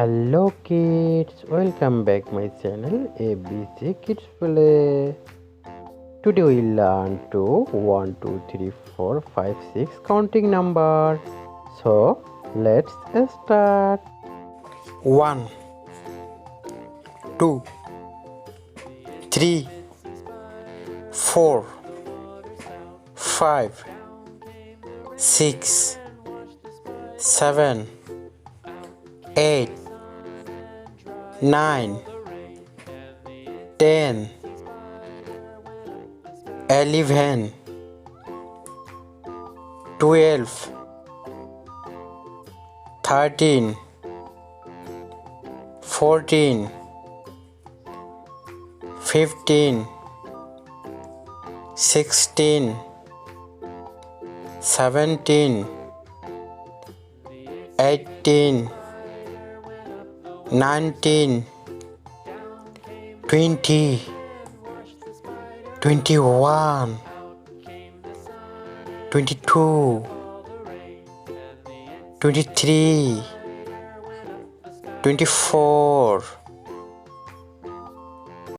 Hello kids, welcome back my channel ABC Kids Play. Today we learn to 1, 2, 3, 4, 5, 6 counting number. So let's start. 1 2 3 4 5 6 7 8 9 10 11 12 13 14 15 16 17 18 19 20 21 22 23 24